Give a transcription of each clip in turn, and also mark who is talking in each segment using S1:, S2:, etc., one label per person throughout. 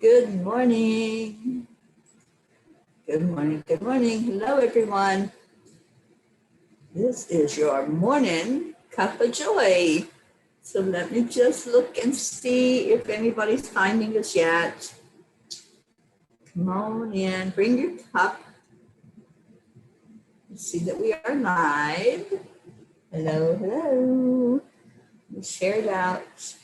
S1: Good morning. Good morning. Good morning. Hello, everyone. This is your morning Cuppa Joy. So let me just look and see if anybody's finding us yet. Come on in, bring your cup. Let's see that we are live. Hello, hello. We'll share it out.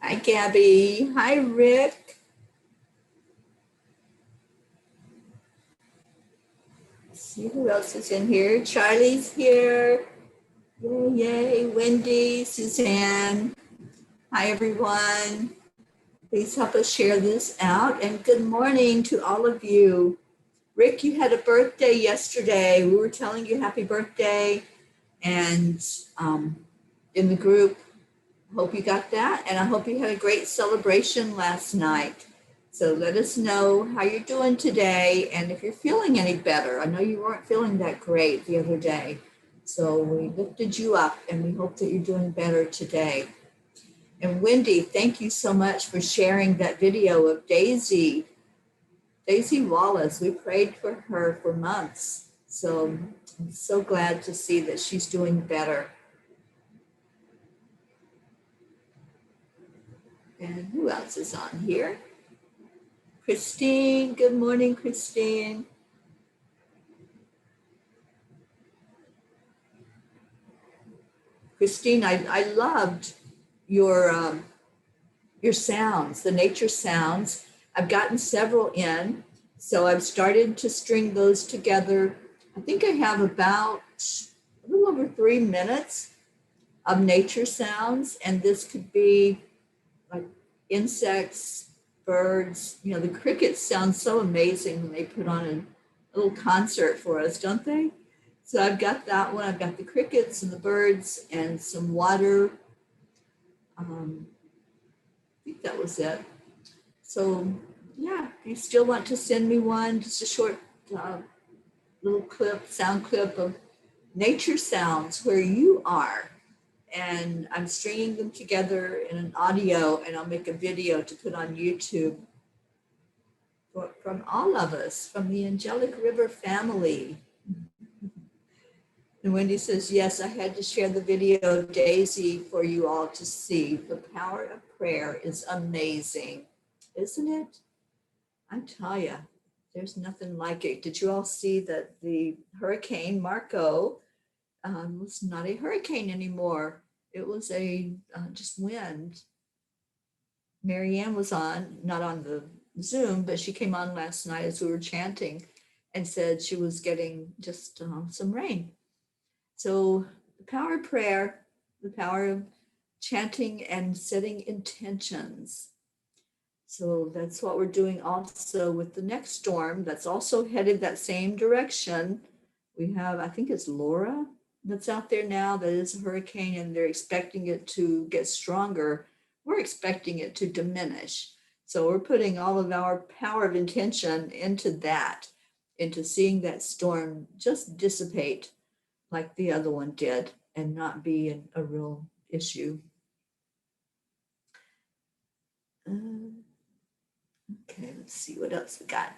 S1: Hi, Gabby. Hi, Rick. Let's see who else is in here. Charlie's here. Yay, yay. Wendy, Suzanne. Hi, everyone. Please help us share this out. And good morning to all of you. Rick, you had a birthday yesterday. We were telling you happy birthday. And in the group, hope you got that. And I hope you had a great celebration last night. So let us know how you're doing today and if you're feeling any better. I know you weren't feeling that great the other day. So we lifted you up and we hope that you're doing better today. And Wendy, thank you so much for sharing that video of Daisy Wallace. We prayed for her for months. So I'm so glad to see that she's doing better. And who else is on here? Christine, good morning, Christine. Christine, I loved your sounds, the nature sounds. I've gotten several in, so I've started to string those together. I think I have about a little over 3 minutes of nature sounds, and this could be like insects, birds. You know, the crickets sound so amazing when they put on a little concert for us, don't they? So I've got that one. I've got the crickets and the birds and some water. I think that was it. So yeah, if you still want to send me one, just a short little clip, sound clip of nature sounds where you are. And I'm stringing them together in an audio, and I'll make a video to put on YouTube from all of us, from the Angelic River family. And Wendy says, yes, I had to share the video of Daisy for you all to see. The power of prayer is amazing, isn't it? I tell you, there's nothing like it. Did you all see that the Hurricane Marco was not a hurricane anymore? It was a just wind. Marianne was not on the Zoom, but she came on last night as we were chanting and said she was getting just some rain. So the power of prayer, the power of chanting and setting intentions. So that's what we're doing also with the next storm that's also headed that same direction. We have, I think it's Laura that's out there now, that is a hurricane, and they're expecting it to get stronger. We're expecting it to diminish. So we're putting all of our power of intention into that, into seeing that storm just dissipate like the other one did and not be a real issue. Okay, let's see what else we got.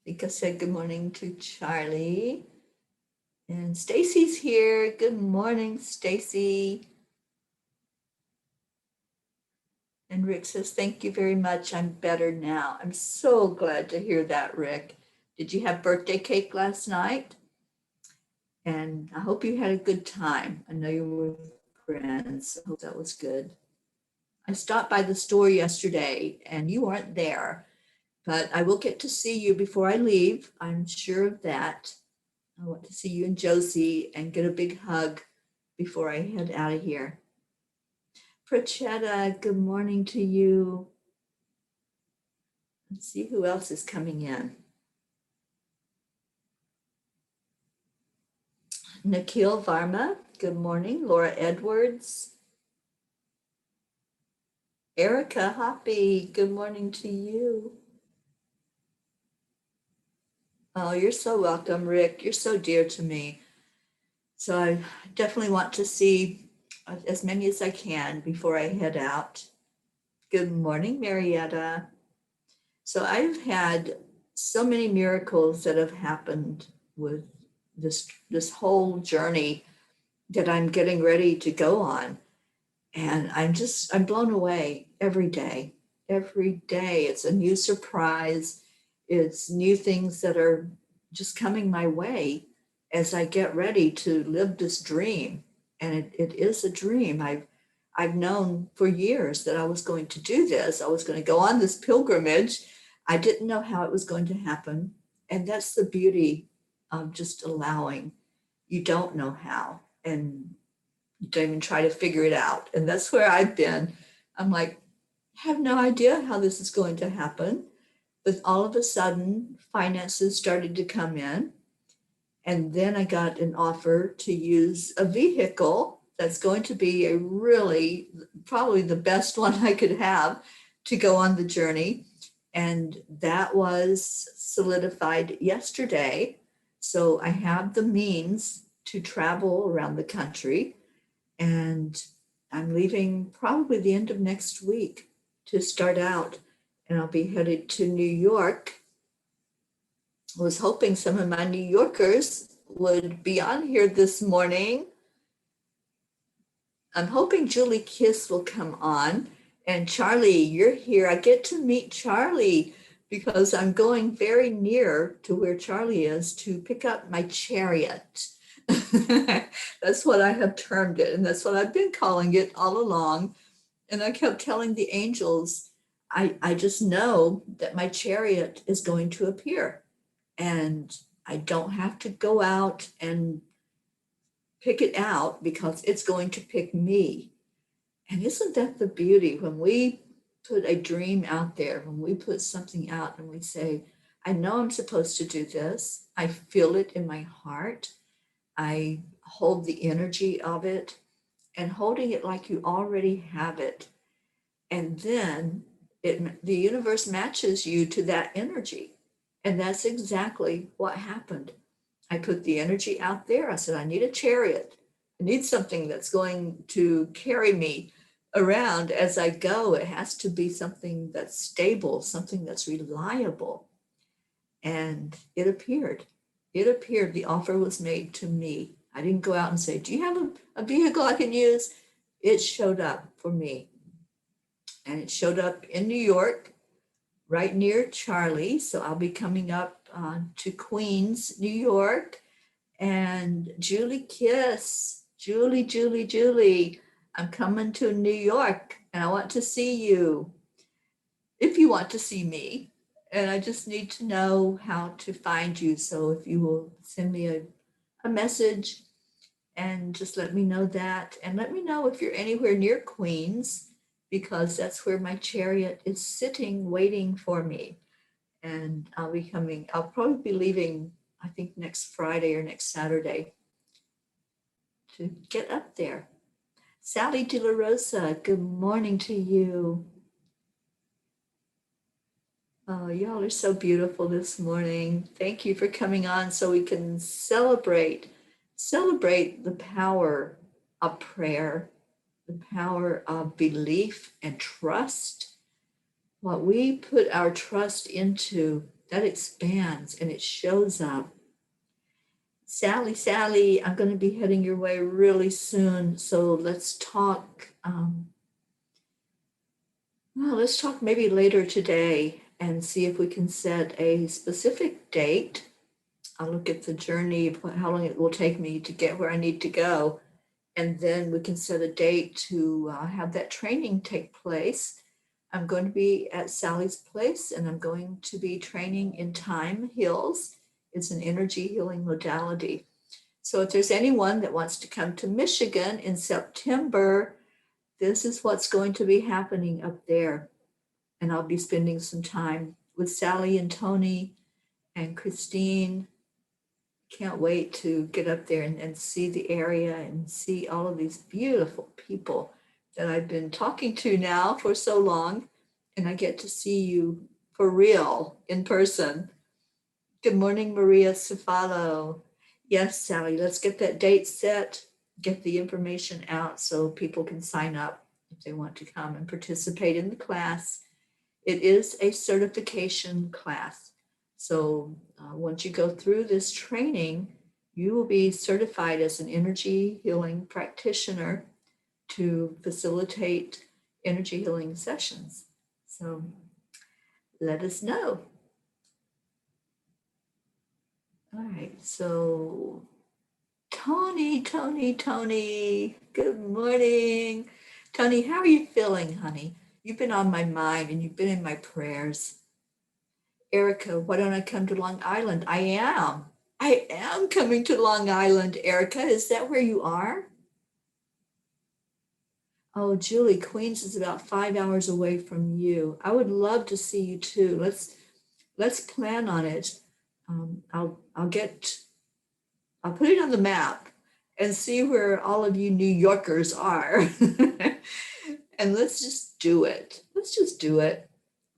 S1: I think I said good morning to Charlie. And Stacy's here. Good morning, Stacy. And Rick says, thank you very much. I'm better now. I'm so glad to hear that, Rick. Did you have birthday cake last night? And I hope you had a good time. I know you were with friends. I hope that was good. I stopped by the store yesterday and you weren't there, but I will get to see you before I leave. I'm sure of that. I want to see you and Josie and get a big hug before I head out of here. Prachetta, good morning to you. Let's see who else is coming in. Nikhil Varma, good morning. Laura Edwards. Erica Hoppy, good morning to you. Oh, you're so welcome, Rick. You're so dear to me. So I definitely want to see as many as I can before I head out. Good morning, Marietta. So I've had so many miracles that have happened with this whole journey that I'm getting ready to go on. And I'm blown away every day. Every day it's a new surprise. It's new things that are just coming my way as I get ready to live this dream. And it is a dream. I've known for years that I was going to do this. I was going to go on this pilgrimage. I didn't know how it was going to happen. And that's the beauty of just allowing. You don't know how. And you don't even try to figure it out. And that's where I've been. I'm like, I have no idea how this is going to happen. But all of a sudden, finances started to come in. And then I got an offer to use a vehicle that's going to be a really, probably the best one I could have to go on the journey. And that was solidified yesterday. So I have the means to travel around the country. And I'm leaving probably the end of next week to start out. And I'll be headed to New York. I was hoping some of my New Yorkers would be on here this morning. I'm hoping Julie Kiss will come on. And Charlie, you're here. I get to meet Charlie because I'm going very near to where Charlie is to pick up my chariot. That's what I have termed it. And that's what I've been calling it all along. And I kept telling the angels, I just know that my chariot is going to appear. And I don't have to go out and pick it out because it's going to pick me. And isn't that the beauty when we put a dream out there, when we put something out and we say, I know I'm supposed to do this. I feel it in my heart. I hold the energy of it and holding it like you already have it. And then the universe matches you to that energy. And that's exactly what happened. I put the energy out there. I said, I need a chariot. I need something that's going to carry me around as I go. It has to be something that's stable, something that's reliable. And it appeared. It appeared. The offer was made to me. I didn't go out and say, do you have a vehicle I can use? It showed up for me. And it showed up in New York, right near Charlie. So I'll be coming up to Queens, New York. And Julie Kiss, Julie, I'm coming to New York and I want to see you if you want to see me. And I just need to know how to find you. So if you will send me a message and just let me know that. And let me know if you're anywhere near Queens, because that's where my chariot is sitting, waiting for me. And I'll probably be leaving, I think next Friday or next Saturday to get up there. Sally De La Rosa, good morning to you. Oh, y'all are so beautiful this morning. Thank you for coming on so we can celebrate the power of prayer, the power of belief and trust. What we put our trust into, that expands and it shows up. Sally, I'm going to be heading your way really soon. So let's talk. Let's talk maybe later today and see if we can set a specific date. I'll look at the journey, how long it will take me to get where I need to go. And then we can set a date to have that training take place. I'm going to be at Sally's place and I'm going to be training in Time Heals. It's an energy healing modality. So if there's anyone that wants to come to Michigan in September, this is what's going to be happening up there. And I'll be spending some time with Sally and Tony and Christine. Can't wait to get up there and see the area and see all of these beautiful people that I've been talking to now for so long. And I get to see you for real in person. Good morning, Maria Cefalo. Yes, Sally, let's get that date set, get the information out so people can sign up if they want to come and participate in the class. It is a certification class. So once you go through this training, you will be certified as an energy healing practitioner to facilitate energy healing sessions. So let us know. All right, so Tony, good morning. Tony, how are you feeling, honey? You've been on my mind and you've been in my prayers. Erica, why don't I come to Long Island? I am coming to Long Island, Erica. Is that where you are? Oh, Julie, Queens is about 5 hours away from you. I would love to see you too. Let's plan on it. I'll put it on the map and see where all of you New Yorkers are. And let's just do it. Let's just do it.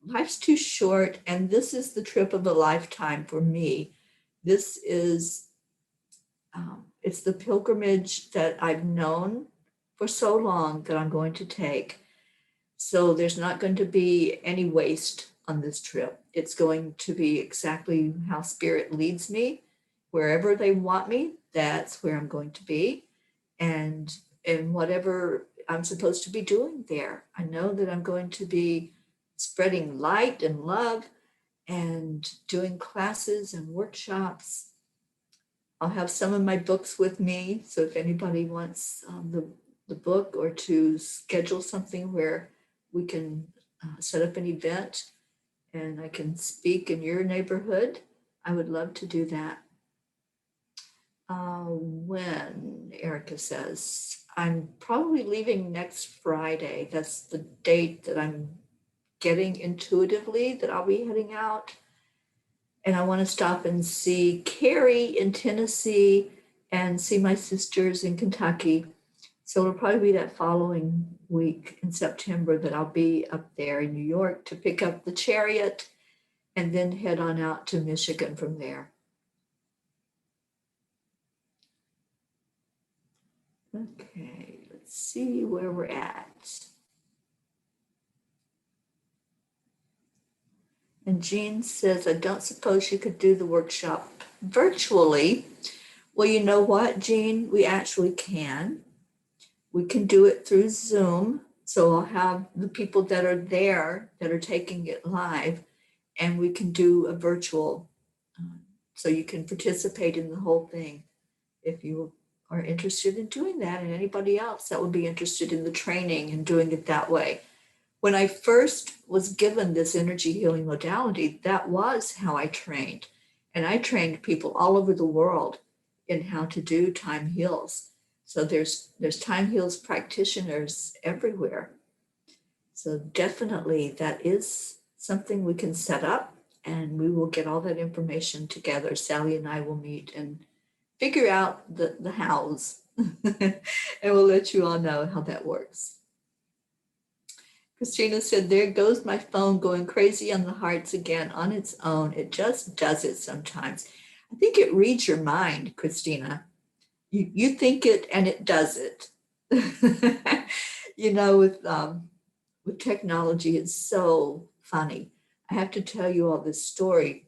S1: Life's too short, and this is the trip of a lifetime for me. This is, it's the pilgrimage that I've known for so long that I'm going to take. So there's not going to be any waste on this trip. It's going to be exactly how Spirit leads me. Wherever they want me, that's where I'm going to be. And whatever I'm supposed to be doing there, I know that I'm going to be spreading light and love and doing classes and workshops. I'll have some of my books with me. So if anybody wants the book or to schedule something where we can set up an event and I can speak in your neighborhood, I would love to do that. When, Erica says, I'm probably leaving next Friday. That's the date that I'm getting intuitively that I'll be heading out. And I want to stop and see Carrie in Tennessee and see my sisters in Kentucky. So it'll probably be that following week in September that I'll be up there in New York to pick up the chariot and then head on out to Michigan from there. Okay, let's see where we're at. And Jean says, I don't suppose you could do the workshop virtually. Well, you know what, Jean? We actually can. We can do it through Zoom. So I'll have the people that are there that are taking it live, and we can do a virtual. So you can participate in the whole thing if you are interested in doing that, and anybody else that would be interested in the training and doing it that way. When I first was given this energy healing modality, that was how I trained. And I trained people all over the world in how to do time heals. So there's time heals practitioners everywhere. So definitely that is something we can set up, and we will get all that information together. Sally and I will meet and figure out the hows, and we'll let you all know how that works. Christina said, there goes my phone going crazy on the hearts again on its own. It just does it sometimes. I think it reads your mind, Christina. You think it and it does it. You know, with technology, it's so funny. I have to tell you all this story.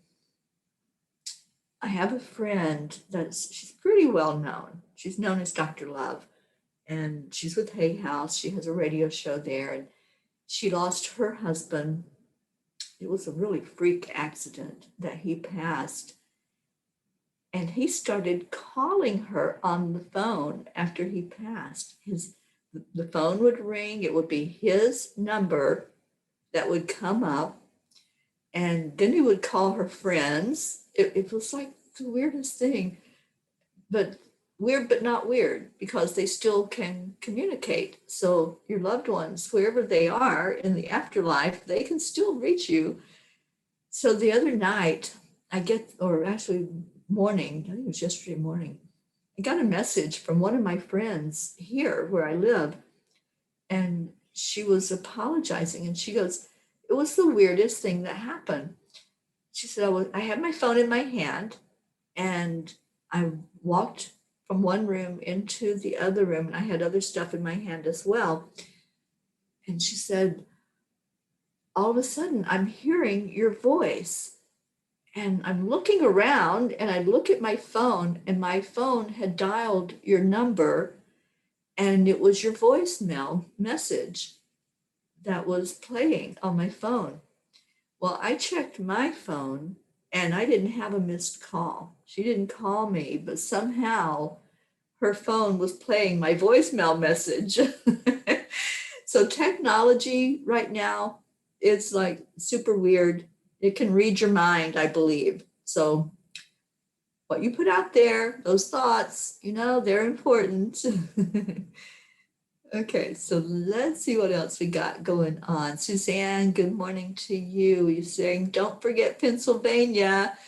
S1: I have a friend she's pretty well known. She's known as Dr. Love, and she's with Hay House. She has a radio show there, and she lost her husband. It was a really freak accident that he passed. And he started calling her on the phone after he passed. The phone would ring. It would be his number that would come up. And then he would call her friends. It was like the weirdest thing, but weird, but not weird, because they still can communicate. So your loved ones, wherever they are in the afterlife, they can still reach you. So the other night, or actually morning, I think it was yesterday morning, I got a message from one of my friends here where I live, and she was apologizing, and she goes, "It was the weirdest thing that happened." She said, I had my phone in my hand, and I walked from one room into the other room, and I had other stuff in my hand as well. And she said, all of a sudden, I'm hearing your voice. And I'm looking around, and I look at my phone, and my phone had dialed your number, and it was your voicemail message that was playing on my phone. Well, I checked my phone, and I didn't have a missed call. She didn't call me, but somehow her phone was playing my voicemail message. So technology right now, it's like super weird. It can read your mind, I believe. So what you put out there, those thoughts, they're important. Okay, so let's see what else we got going on. Suzanne, good morning to you. You're saying, don't forget Pennsylvania.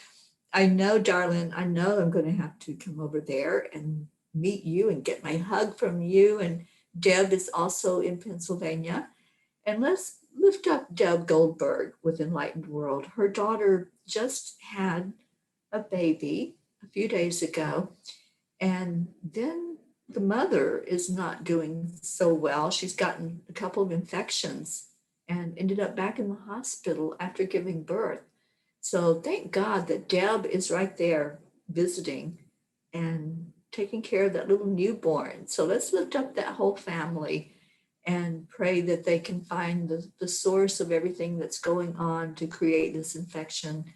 S1: I know, darling, I know I'm going to have to come over there and meet you and get my hug from you. And Deb is also in Pennsylvania. And let's lift up Deb Goldberg with Enlightened World. Her daughter just had a baby a few days ago, and then the mother is not doing so well. She's gotten a couple of infections and ended up back in the hospital after giving birth. So thank God that Deb is right there visiting and taking care of that little newborn. So let's lift up that whole family and pray that they can find the source of everything that's going on to create this infection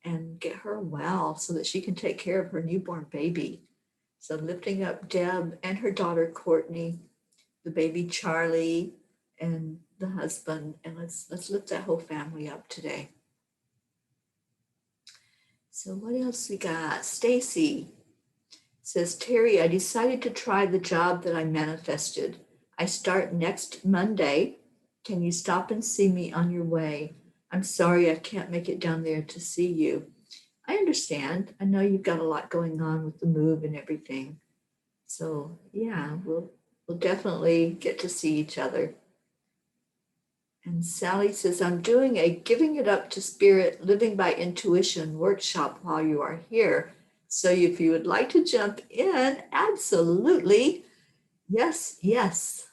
S1: and get her well so that she can take care of her newborn baby. So lifting up Deb and her daughter Courtney, the baby Charlie, and the husband, and let's lift that whole family up today. So what else we got? Stacy says, Teri, I decided to try the job that I manifested. I start next Monday. Can you stop and see me on your way? I'm sorry I can't make it down there to see you. I understand. I know you've got a lot going on with the move and everything. So yeah, we'll definitely get to see each other. And Sally says, I'm doing a Giving It Up to Spirit, Living by Intuition workshop while you are here. So if you would like to jump in, absolutely. Yes, yes.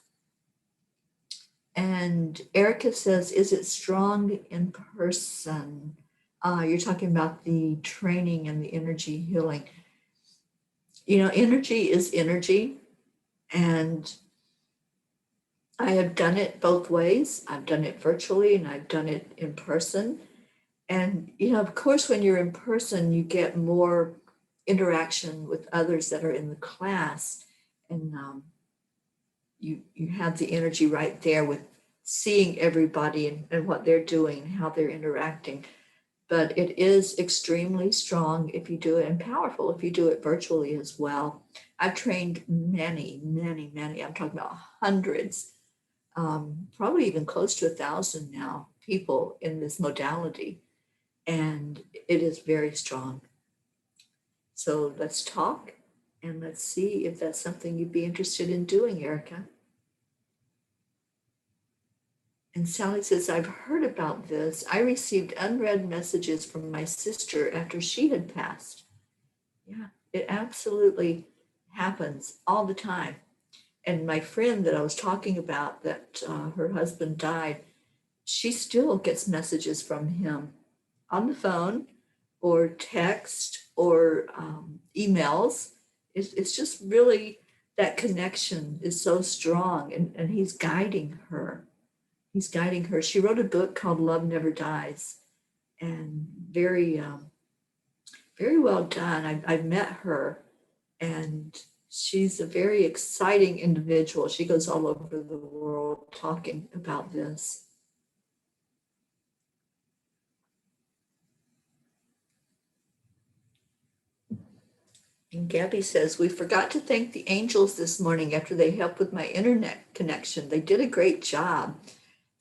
S1: And Erica says, is it strong in person? You're talking about the training and the energy healing. Energy is energy. And I have done it both ways. I've done it virtually and I've done it in person. And, of course, when you're in person, you get more interaction with others that are in the class. And you have the energy right there with seeing everybody and what they're doing and how they're interacting. But it is extremely strong if you do it, and powerful if you do it virtually as well. I've trained many, many, many, I'm talking about hundreds, probably even close to 1,000 now, people in this modality. And it is very strong. So let's talk and let's see if that's something you'd be interested in doing, Erica. And Sally says, I've heard about this. I received unread messages from my sister after she had passed. Yeah, it absolutely happens all the time. And my friend that I was talking about, that her husband died, she still gets messages from him on the phone or text or emails. It's just really, that connection is so strong, and he's guiding her. He's guiding her. She wrote a book called Love Never Dies, and very, very well done. I've met her, and she's a very exciting individual. She goes all over the world talking about this. And Gabby says, we forgot to thank the angels this morning after they helped with my internet connection. They did a great job.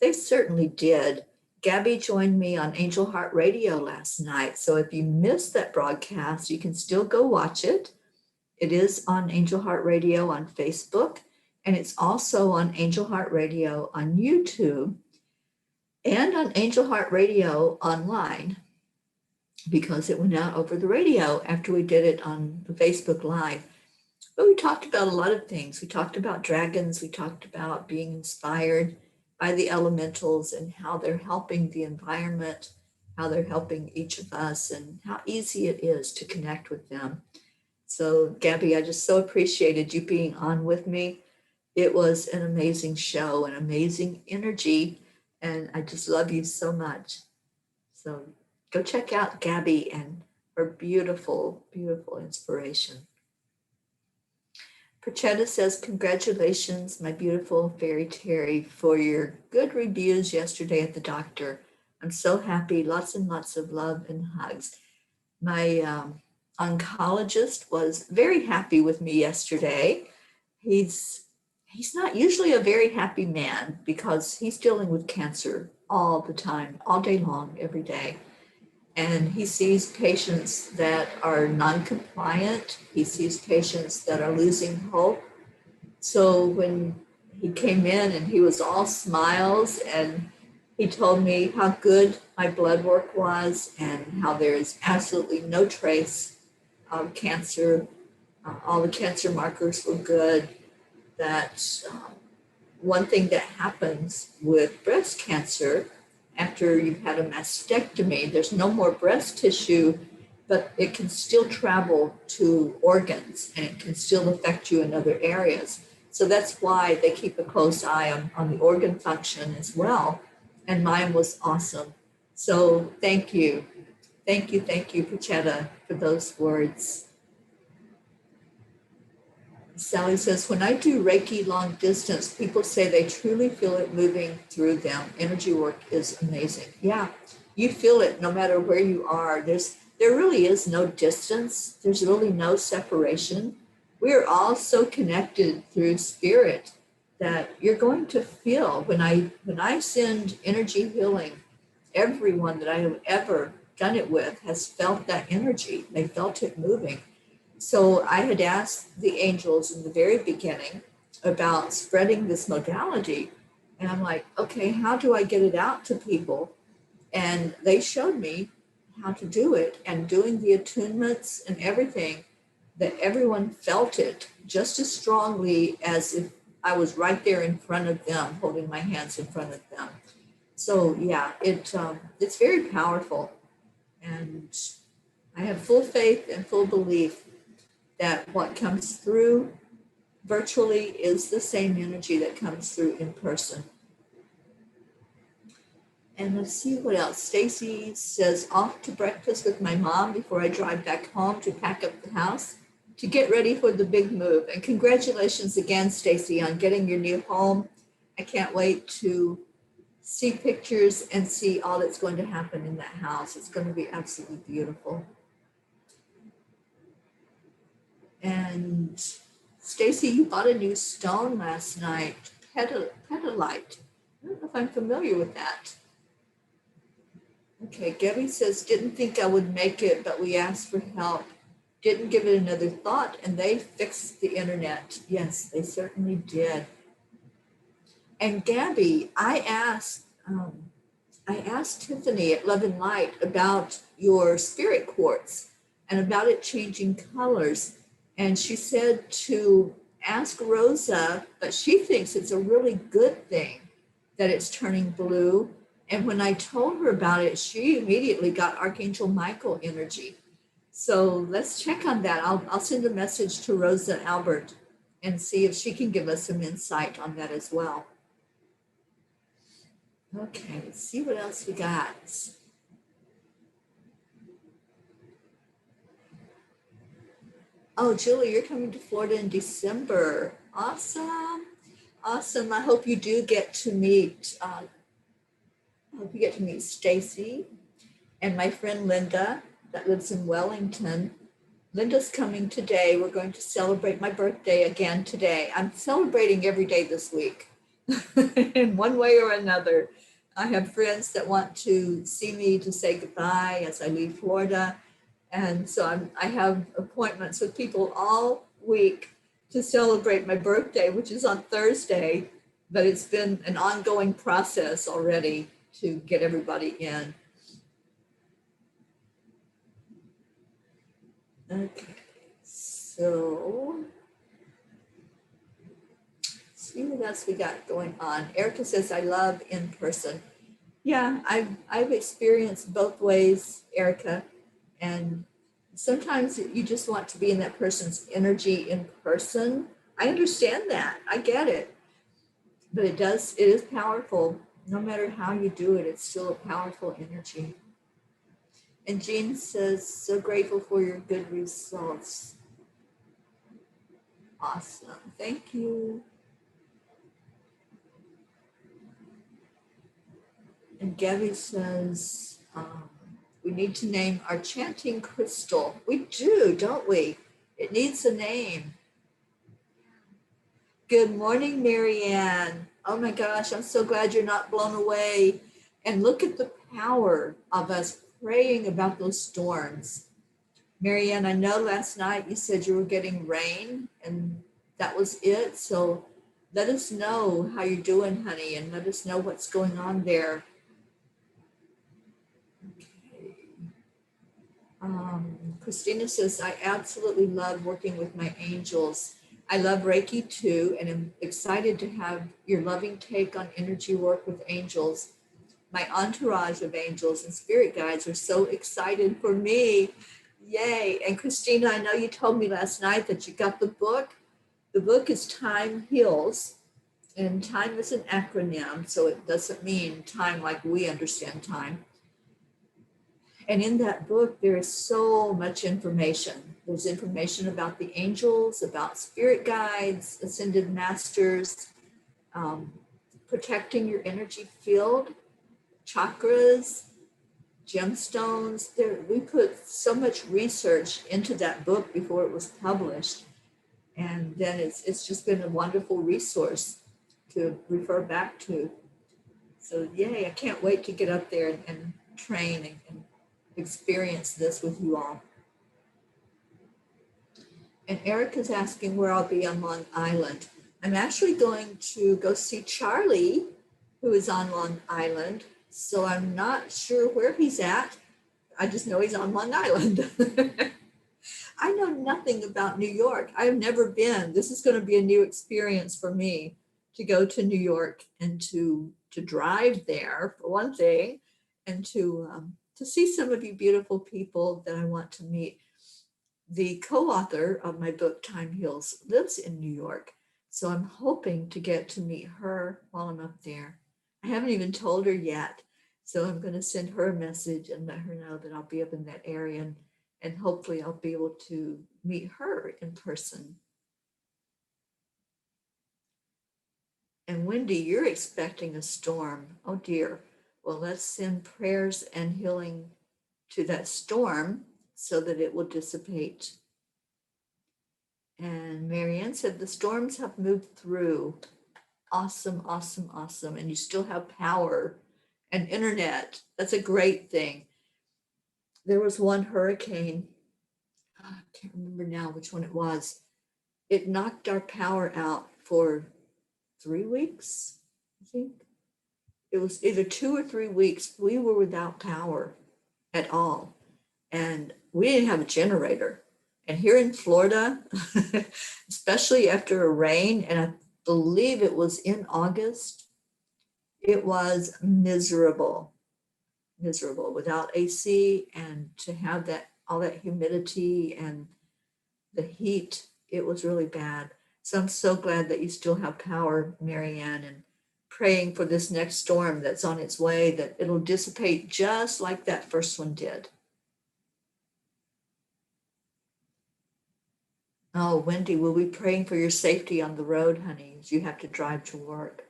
S1: They certainly did. Gabby joined me on Angel Heart Radio last night. So if you missed that broadcast, you can still go watch it. It is on Angel Heart Radio on Facebook, and it's also on Angel Heart Radio on YouTube and on Angel Heart Radio online, because it went out over the radio after we did it on the Facebook Live. But we talked about a lot of things. We talked about dragons. We talked about being inspired by the elementals and how they're helping the environment, how they're helping each of us, and how easy it is to connect with them. So, Gabby, I just so appreciated you being on with me. It was an amazing show, an amazing energy, and I just love you so much. So go check out Gabby and her beautiful, beautiful inspiration. Perchetta says, congratulations, my beautiful fairy Teri, for your good reviews yesterday at the doctor. I'm so happy. Lots and lots of love and hugs. My oncologist was very happy with me yesterday. He's not usually a very happy man because he's dealing with cancer all the time, all day long, every day. And he sees patients that are non-compliant. He sees patients that are losing hope. So when he came in and he was all smiles, and he told me how good my blood work was and how there is absolutely no trace of cancer. All the cancer markers were good. That one thing that happens with breast cancer, after you've had a mastectomy, there's no more breast tissue, but it can still travel to organs and it can still affect you in other areas. So that's why they keep a close eye on the organ function as well. And mine was awesome. So thank you. Thank you, Puchetta, for those words. Sally says, when I do Reiki long distance, people say they truly feel it moving through them. Energy work is amazing. Yeah, you feel it no matter where you are. There really is no distance. There's really no separation. We are all so connected through spirit that you're going to feel. When I send energy healing, everyone that I have ever done it with has felt that energy. They felt it moving. So I had asked the angels in the very beginning about spreading this modality. And I'm like, okay, how do I get it out to people? And they showed me how to do it, and doing the attunements and everything, that everyone felt it just as strongly as if I was right there in front of them, holding my hands in front of them. So yeah, it's very powerful. And I have full faith and full belief that what comes through virtually is the same energy that comes through in person. And let's see what else. Stacy says, off to breakfast with my mom before I drive back home to pack up the house to get ready for the big move. And congratulations again, Stacy, on getting your new home. I can't wait to see pictures and see all that's going to happen in that house. It's going to be absolutely beautiful. And Stacy, you bought a new stone last night, pedalite. I don't know if I'm familiar with that. Okay, Gabby says, didn't think I would make it, but we asked for help. Didn't give it another thought, and they fixed the internet. Yes, they certainly did. And Gabby, I asked Tiffany at Love and Light about your spirit quartz and about it changing colors. And she said to ask Rosa, but she thinks it's a really good thing that it's turning blue. And when I told her about it, she immediately got Archangel Michael energy. So let's check on that. I'll send a message to Rosa Albert and see if she can give us some insight on that as well. Okay, let's see what else we got. Oh, Julie, you're coming to Florida in December. Awesome. Awesome. I hope you do get to meet, Stacy and my friend Linda that lives in Wellington. Linda's coming today. We're going to celebrate my birthday again today. I'm celebrating every day this week in one way or another. I have friends that want to see me to say goodbye as I leave Florida. And so I have appointments with people all week to celebrate my birthday, which is on Thursday. But it's been an ongoing process already to get everybody in. Okay, so see what else we got going on. Erica says, I love in person. Yeah, I've experienced both ways, Erica. And sometimes you just want to be in that person's energy in person. I understand that. I get it. But it is powerful. No matter how you do it, it's still a powerful energy. And Jean says, so grateful for your good results. Awesome. Thank you. And Gabby says, we need to name our chanting crystal. We do, don't we? It needs a name. Good morning, Marianne. Oh my gosh, I'm so glad you're not blown away. And look at the power of us praying about those storms. Marianne, I know last night you said you were getting rain and that was it. So let us know how you're doing, honey, and let us know what's going on there. Okay. Christina says, I absolutely love working with my angels. I love Reiki too, and I'm excited to have your loving take on energy work with angels. My entourage of angels and spirit guides are so excited for me. Yay. And Christina, I know you told me last night that you got the book. The book is Time Heals, and time is an acronym, so it doesn't mean time like we understand time. And in that book, there is so much information. There's information about the angels, about spirit guides, ascended masters, protecting your energy field, chakras, gemstones. We put so much research into that book before it was published. And then it's just been a wonderful resource to refer back to. So yay, I can't wait to get up there and train and experience this with you all. And Eric is asking where I'll be on Long Island. I'm actually going to go see Charlie, who is on Long Island. So I'm not sure where he's at. I just know he's on Long Island. I know nothing about New York. I have never been. This is going to be a new experience for me to go to New York and to drive there, for one thing, and to see some of you beautiful people that I want to meet. The co-author of my book, Time Heals, lives in New York. So I'm hoping to get to meet her while I'm up there. I haven't even told her yet. So I'm going to send her a message and let her know that I'll be up in that area, and hopefully I'll be able to meet her in person. And Wendy, you're expecting a storm. Oh dear. Well, let's send prayers and healing to that storm so that it will dissipate. And Marianne said the storms have moved through. Awesome, awesome, awesome. And you still have power and internet. That's a great thing. There was one hurricane. I can't remember now which one it was. It knocked our power out for 3 weeks, I think. It was either 2 or 3 weeks. We were without power at all. And we didn't have a generator. And here in Florida, especially after a rain, and I believe it was in August, it was miserable without AC, and to have that all that humidity and the heat, it was really bad. So I'm so glad that you still have power, Marianne, and praying for this next storm that's on its way, that it'll dissipate just like that first one did. Oh, Wendy, we'll be praying for your safety on the road, honey, as you have to drive to work.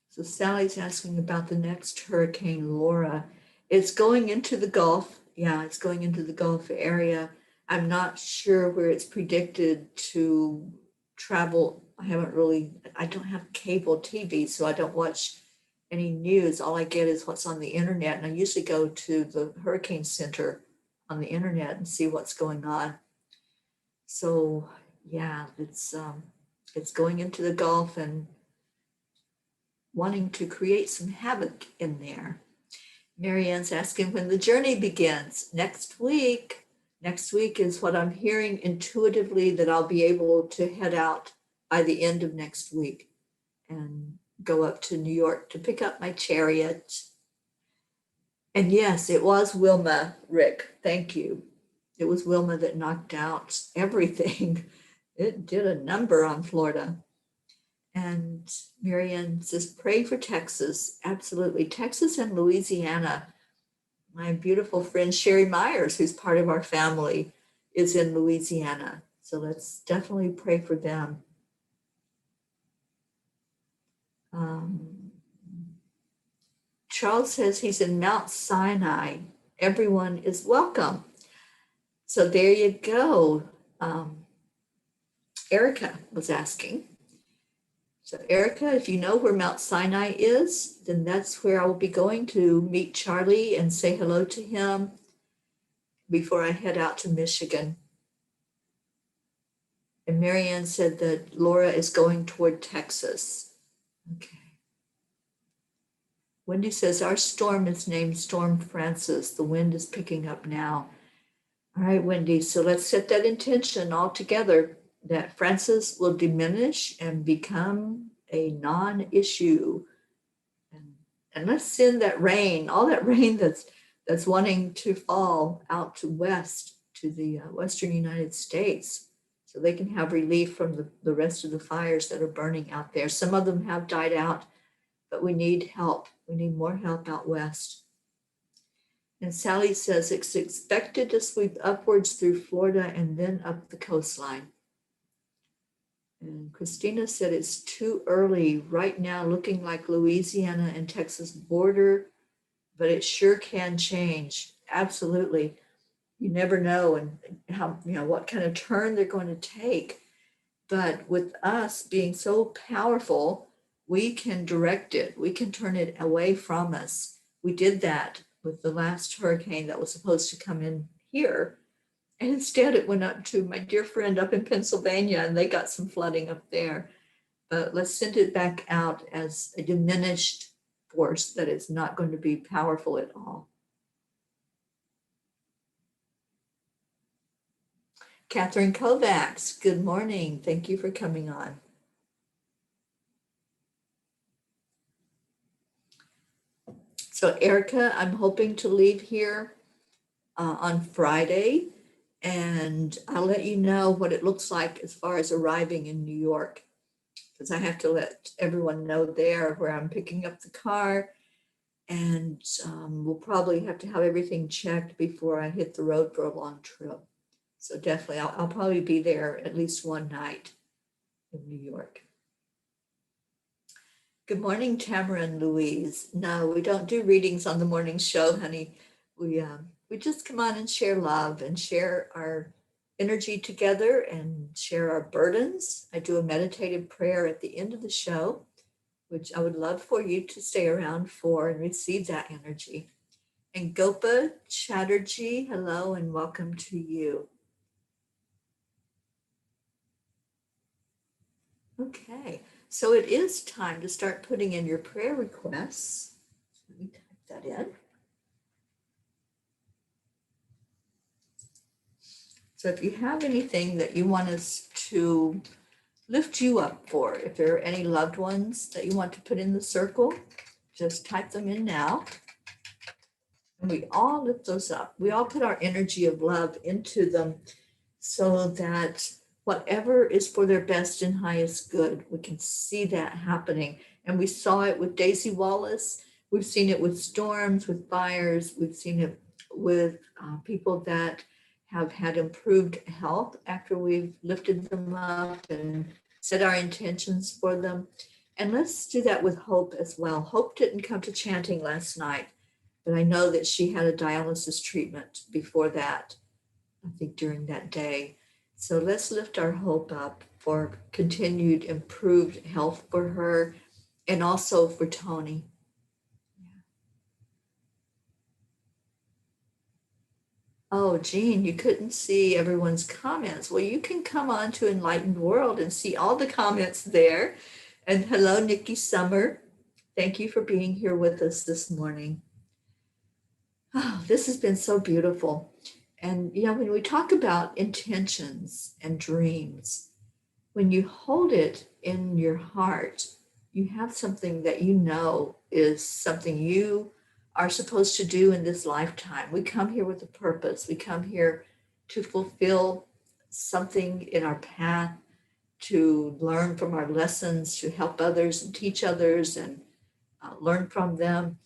S1: So Sally's asking about the next hurricane, Laura. It's going into the Gulf. Yeah, it's going into the Gulf area. I'm not sure where it's predicted to travel I don't have cable TV, so I don't watch any news. All I get is what's on the internet. And I usually go to the Hurricane Center on the internet and see what's going on. So yeah, it's going into the Gulf and wanting to create some havoc in there. Marianne's asking when the journey begins. Next week. Next week is what I'm hearing intuitively, that I'll be able to head out by the end of next week and go up to New York to pick up my chariot. And yes, it was Wilma, Rick. Thank you. It was Wilma that knocked out everything. It did a number on Florida. And Marianne says, pray for Texas. Absolutely. Texas and Louisiana. My beautiful friend Sherry Myers, who's part of our family, is in Louisiana. So let's definitely pray for them. Charles says he's in Mount Sinai. Everyone is welcome. So there you go. Erica was asking. So Erica, if you know where Mount Sinai is, then that's where I will be going to meet Charlie and say hello to him before I head out to Michigan. And Marianne said that Laura is going toward Texas. Okay. Wendy says our storm is named Storm Francis. The wind is picking up now. All right, Wendy, so let's set that intention all together that Francis will diminish and become a non-issue. And let's send that rain, all that rain that's wanting to fall out to west, to the western United States, so they can have relief from the rest of the fires that are burning out there. Some of them have died out, but we need help. We need more help out west. And Sally says it's expected to sweep upwards through Florida and then up the coastline. And Christina said it's too early right now, looking like Louisiana and Texas border, but it sure can change. Absolutely. You never know and how, what kind of turn they're going to take. But with us being so powerful, we can direct it. We can turn it away from us. We did that with the last hurricane that was supposed to come in here. And instead it went up to my dear friend up in Pennsylvania, and they got some flooding up there. But let's send it back out as a diminished force that is not going to be powerful at all. Catherine Kovacs, good morning. Thank you for coming on. So Erica, I'm hoping to leave here on Friday, and I'll let you know what it looks like as far as arriving in New York, because I have to let everyone know there where I'm picking up the car, and we'll probably have to have everything checked before I hit the road for a long trip. So definitely, I'll probably be there at least one night in New York. Good morning, Tamara and Louise. No, we don't do readings on the morning show, honey. We just come on and share love and share our energy together and share our burdens. I do a meditative prayer at the end of the show, which I would love for you to stay around for and receive that energy. And Gopa Chatterjee, hello and welcome to you. Okay, so it is time to start putting in your prayer requests. Let me type that in. So if you have anything that you want us to lift you up for, if there are any loved ones that you want to put in the circle, just type them in now. And we all lift those up. We all put our energy of love into them so that whatever is for their best and highest good, we can see that happening. And we saw it with Daisy Wallace. We've seen it with storms, with fires. We've seen it with people that have had improved health after we've lifted them up and set our intentions for them. And let's do that with Hope as well. Hope didn't come to chanting last night, but I know that she had a dialysis treatment before that, I think during that day. So let's lift our Hope up for continued improved health for her and also for Tony. Oh, Jean, you couldn't see everyone's comments. Well, you can come on to Enlightened World and see all the comments there. And hello, Nikki Summer. Thank you for being here with us this morning. Oh, this has been so beautiful. And, when we talk about intentions and dreams, when you hold it in your heart, you have something that is something you are supposed to do in this lifetime. We come here with a purpose. We come here to fulfill something in our path, to learn from our lessons, to help others and teach others and learn from them.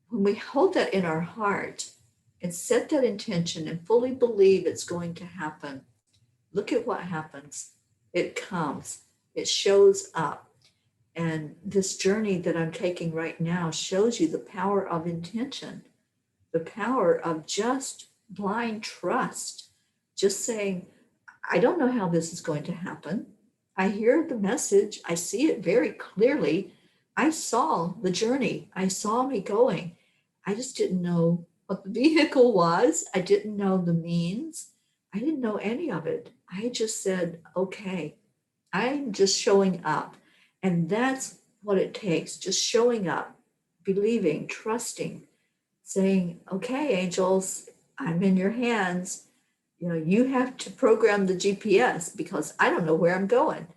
S1: When we hold that in our heart and set that intention and fully believe it's going to happen, look at what happens. It comes, it shows up. And this journey that I'm taking right now shows you the power of intention, the power of just blind trust, just saying, I don't know how this is going to happen. I hear the message, I see it very clearly. I saw the journey, I saw me going. I just didn't know what the vehicle was. I didn't know the means. I didn't know any of it. I just said, okay, I'm just showing up. And that's what it takes, just showing up, believing, trusting, saying, okay, angels, I'm in your hands. You have to program the GPS because I don't know where I'm going.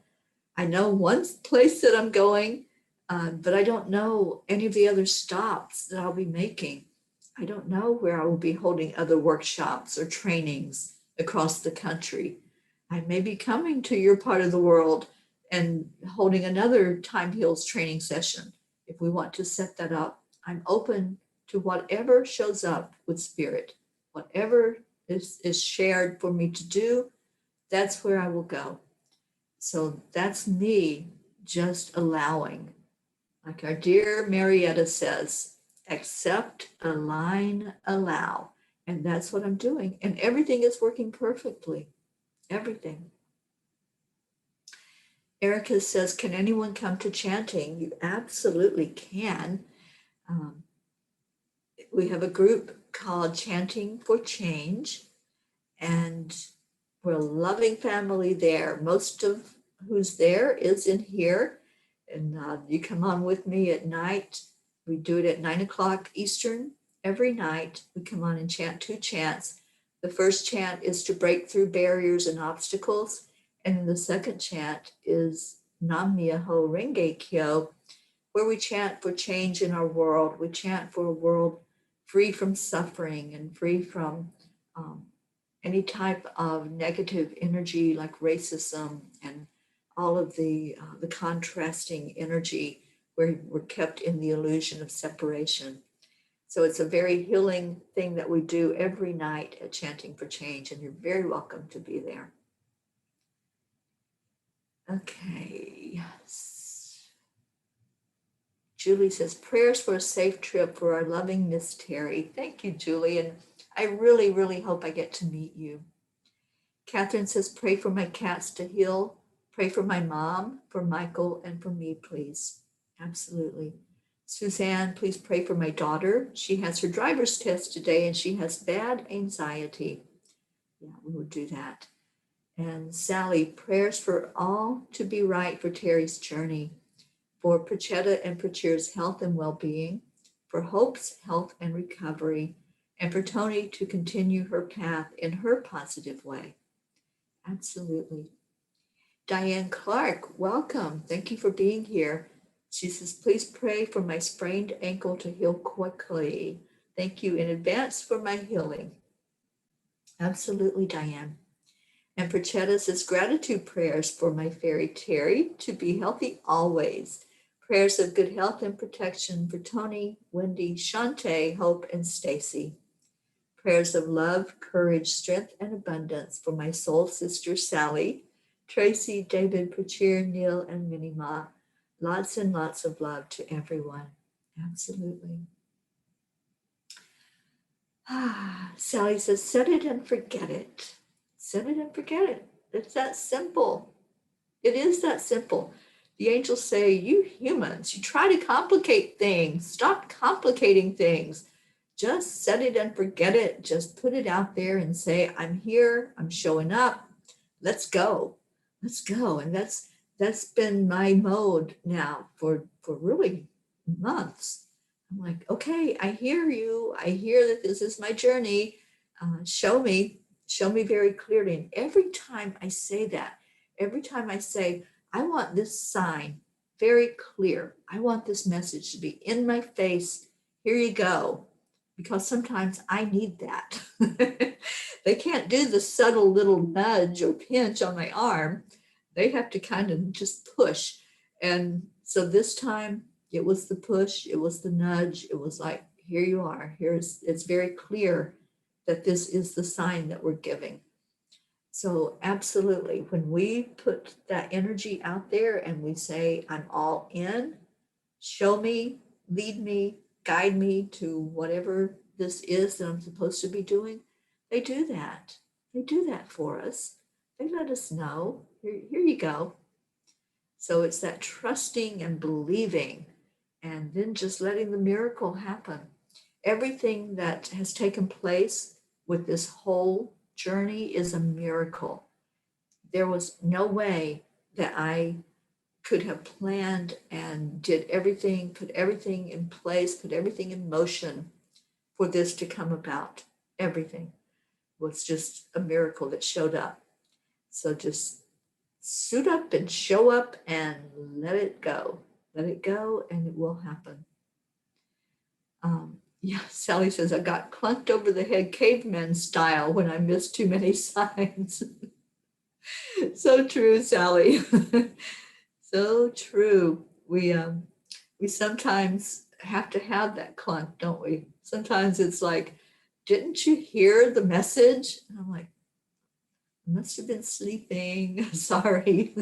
S1: I know one place that I'm going, but I don't know any of the other stops that I'll be making. I don't know where I will be holding other workshops or trainings across the country. I may be coming to your part of the world and holding another Time Heals training session. If we want to set that up, I'm open to whatever shows up with spirit, whatever is shared for me to do, that's where I will go. So that's me just allowing. Like our dear Marietta says, accept, align, allow. And that's what I'm doing. And everything is working perfectly. Everything. Erica says, can anyone come to chanting? You absolutely can. We have a group called Chanting for Change, and we're a loving family there. Most of who's there is in here, and you come on with me at night. We do it at 9 o'clock Eastern every night. We come on and chant 2 chants. The first chant is to break through barriers and obstacles, and the second chant is Nam Myoho Renge Kyo, where we chant for change in our world. We chant for a world free from suffering and free from any type of negative energy like racism and all of the contrasting energy where we're kept in the illusion of separation. So it's a very healing thing that we do every night at Chanting for Change, and you're very welcome to be there. Okay. Julie says, prayers for a safe trip for our loving Miss Teri. Thank you, Julie. And I really, really hope I get to meet you. Catherine says, pray for my cats to heal. Pray for my mom, for Michael, and for me, please. Absolutely. Suzanne, please pray for my daughter. She has her driver's test today and she has bad anxiety. Yeah, we would do that. And Sally, prayers for all to be right for Teri's journey, for Prachetta and Prachir's health and well-being, for Hope's health and recovery, and for Tony to continue her path in her positive way. Absolutely. Diane Clark, welcome. Thank you for being here. She says, please pray for my sprained ankle to heal quickly. Thank you in advance for my healing. Absolutely, Diane. And Prachetta says, gratitude prayers for my fairy Teri to be healthy always. Prayers of good health and protection for Tony, Wendy, Shante, Hope, and Stacy. Prayers of love, courage, strength, and abundance for my soul sister Sally, Tracy, David, Prachir, Neil, and Minima. Lots and lots of love to everyone. Absolutely. Sally says, set it and forget it. Set it and forget it. It's that simple. It is that simple. The angels say, you humans, you try to complicate things. Stop complicating things. Just set it and forget it. Just put it out there and say, I'm here, I'm showing up. Let's go. Let's go. And that's been my mode now for really months. I'm like, okay, I hear you. I hear that this is my journey. Show me very clearly. And every time I say that, every time I say, I want this sign very clear. I want this message to be in my face. Here you go. Because sometimes I need that. They can't do the subtle little nudge or pinch on my arm. They have to kind of just push. And so this time it was the push, it was the nudge. It was like, here you are. It's very clear that this is the sign that we're giving. So absolutely, when we put that energy out there and we say, I'm all in, show me, lead me, guide me to whatever this is that I'm supposed to be doing, they do that. They do that for us. They let us know, here you go. So it's that trusting and believing and then just letting the miracle happen. Everything that has taken place with this whole journey is a miracle. There was no way that I could have planned and did everything, put everything in place, put everything in motion for this to come about. Everything was just a miracle that showed up. So just suit up and show up and let it go. Let it go and it will happen. Yeah, Sally says, I got clunked over the head caveman style when I missed too many signs. So true, Sally. So true. We sometimes have to have that clunk, don't we? Sometimes it's like, didn't you hear the message? And I'm like, I must have been sleeping. Sorry.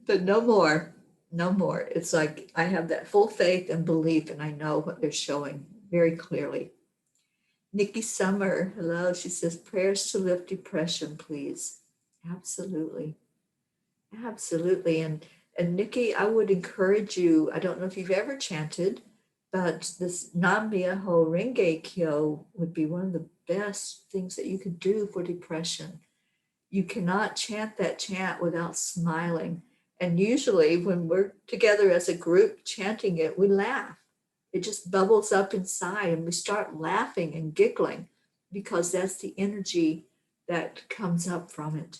S1: But no more. No more. It's like I have that full faith and belief, and I know what they're showing very clearly. Nikki Summer, hello. She says, prayers to lift depression, please. Absolutely. Absolutely. And Nikki, I would encourage you, I don't know if you've ever chanted, but this Nam Myoho Renge Kyo would be one of the best things that you could do for depression. You cannot chant that chant without smiling. And usually when we're together as a group chanting it, we laugh. It just bubbles up inside and we start laughing and giggling because that's the energy that comes up from it.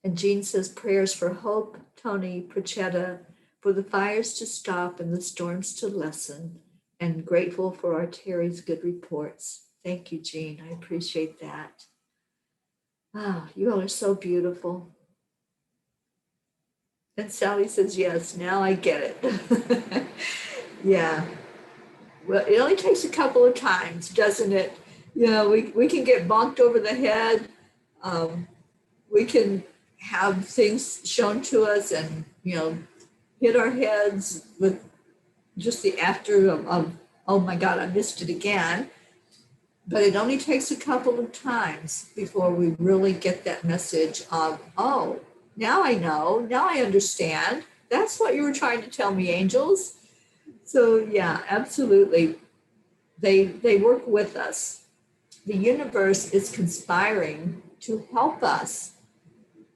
S1: And Jean says, prayers for Hope, Tony, Prachetta, for the fires to stop and the storms to lessen, and grateful for our Teri's good reports. Thank you, Jean. I appreciate that. Ah, you all are so beautiful. And Sally says, yes, now I get it. Yeah. Well, it only takes a couple of times, doesn't it? You know, we can get bonked over the head. We can have things shown to us and, you know, hit our heads with just the after of oh my God, I missed it again. But it only takes a couple of times before we really get that message of, oh, now I know, now I understand. That's what you were trying to tell me, angels. So yeah, absolutely. They work with us. The universe is conspiring to help us.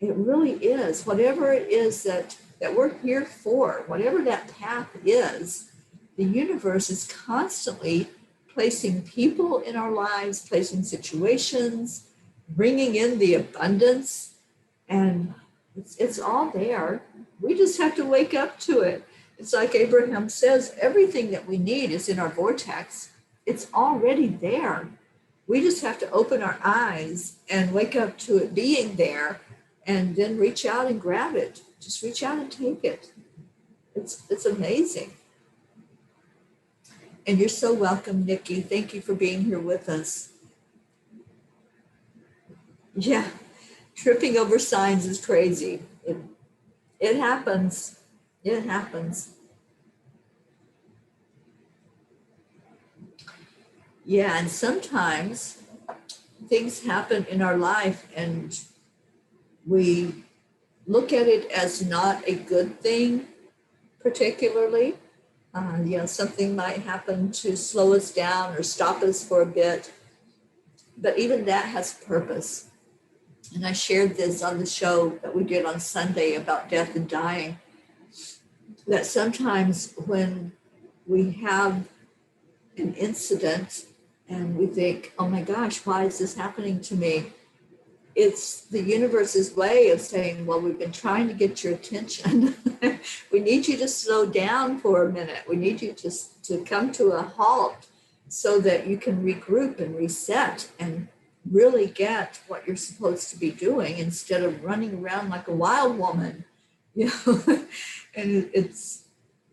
S1: It really is. Whatever it is that we're here for, whatever that path is, the universe is constantly placing people in our lives, placing situations, bringing in the abundance, and it's all there. We just have to wake up to it. It's like Abraham says, everything that we need is in our vortex. It's already there. We just have to open our eyes and wake up to it being there and then reach out and grab it. Just reach out and take it. It's amazing. And you're so welcome, Nikki. Thank you for being here with us. Yeah, tripping over signs is crazy. It happens. It happens. Yeah, and sometimes things happen in our life and we look at it as not a good thing, particularly. Something might happen to slow us down or stop us for a bit, but even that has purpose. And I shared this on the show that we did on Sunday about death and dying, that sometimes when we have an incident and we think, oh my gosh, why is this happening to me? It's the universe's way of saying, well, we've been trying to get your attention. We need you to slow down for a minute. We need you to come to a halt so that you can regroup and reset and really get what you're supposed to be doing instead of running around like a wild woman. And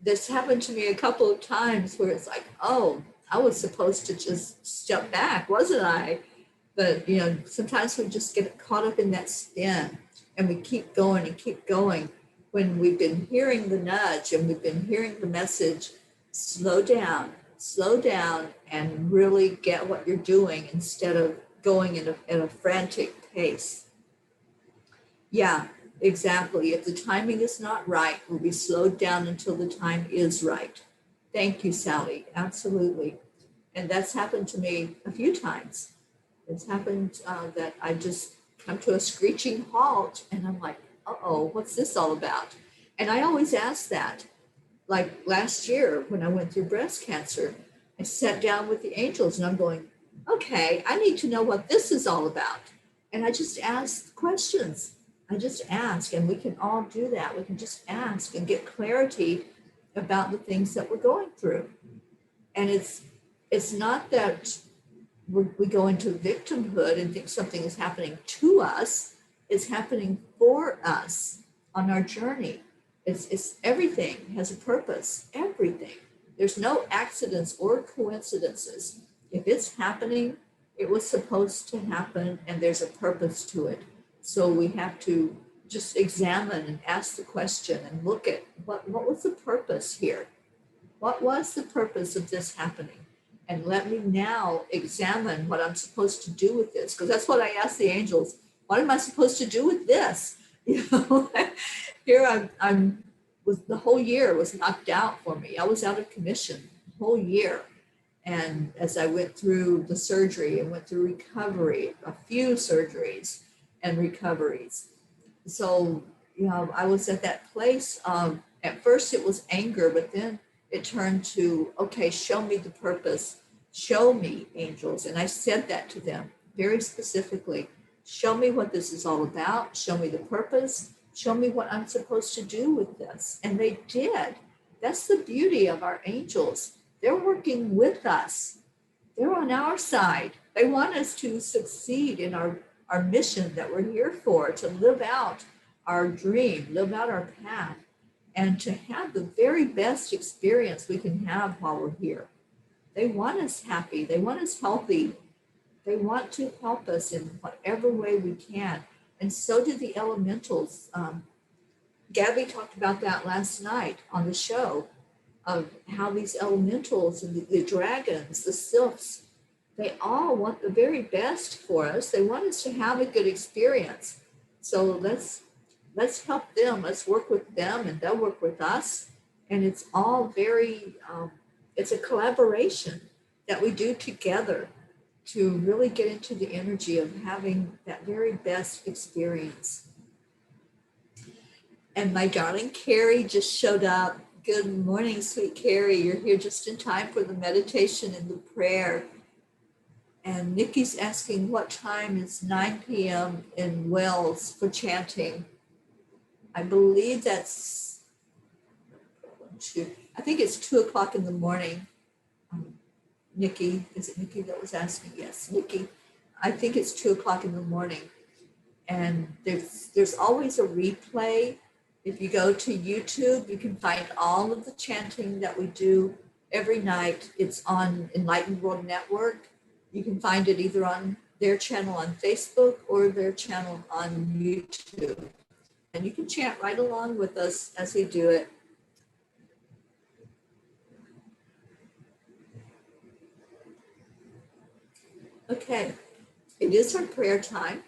S1: this happened to me a couple of times where it's like, oh, I was supposed to just step back, wasn't I? But, sometimes we just get caught up in that spin and we keep going and keep going when we've been hearing the nudge and we've been hearing the message, slow down, and really get what you're doing instead of going in a frantic pace. Yeah, exactly. If the timing is not right, we'll be slowed down until the time is right. Thank you, Sally. Absolutely. And that's happened to me a few times. It's happened that I just come to a screeching halt and I'm like, uh-oh, what's this all about? And I always ask that. Like last year when I went through breast cancer, I sat down with the angels and I'm going, okay, I need to know what this is all about. And I just ask questions. I just ask, and we can all do that. We can just ask and get clarity about the things that we're going through. And it's not that we go into victimhood and think something is happening to us. It's happening for us on our journey. It's everything has a purpose, everything. There's no accidents or coincidences. If it's happening, it was supposed to happen and there's a purpose to it. So we have to just examine and ask the question and look at what was the purpose here? What was the purpose of this happening? And let me now examine what I'm supposed to do with this. Because that's what I asked the angels. What am I supposed to do with this? Here I'm with the whole year was knocked out for me. I was out of commission the whole year. And as I went through the surgery and went through recovery, a few surgeries and recoveries. So, I was at that place. At first it was anger, but then it turned to, okay, show me the purpose. Show me, angels. And I said that to them very specifically. Show me what this is all about. Show me the purpose. Show me what I'm supposed to do with this. And they did. That's the beauty of our angels. They're working with us. They're on our side. They want us to succeed in our mission that we're here for, to live out our dream, live out our path, and to have the very best experience we can have while we're here. They want us happy. They want us healthy. They want to help us in whatever way we can. And so do the elementals. Gabby talked about that last night on the show, of how these elementals and the dragons, the sylphs, they all want the very best for us. They want us to have a good experience. So let's help them. Let's work with them and they'll work with us. And it's all very, it's a collaboration that we do together to really get into the energy of having that very best experience. And my darling Carrie just showed up. Good morning, sweet Carrie. You're here just in time for the meditation and the prayer. And Nikki's asking what time is 9 p.m. in Wales for chanting. I believe that's, I think it's 2 o'clock in the morning. Nikki, is it Nikki that was asking? Yes, Nikki. I think it's 2 o'clock in the morning. And there's always a replay. If you go to YouTube, you can find all of the chanting that we do every night. It's on Enlightened World Network. You can find it either on their channel on Facebook or their channel on YouTube. And you can chant right along with us as we do it. Okay, it is our prayer time.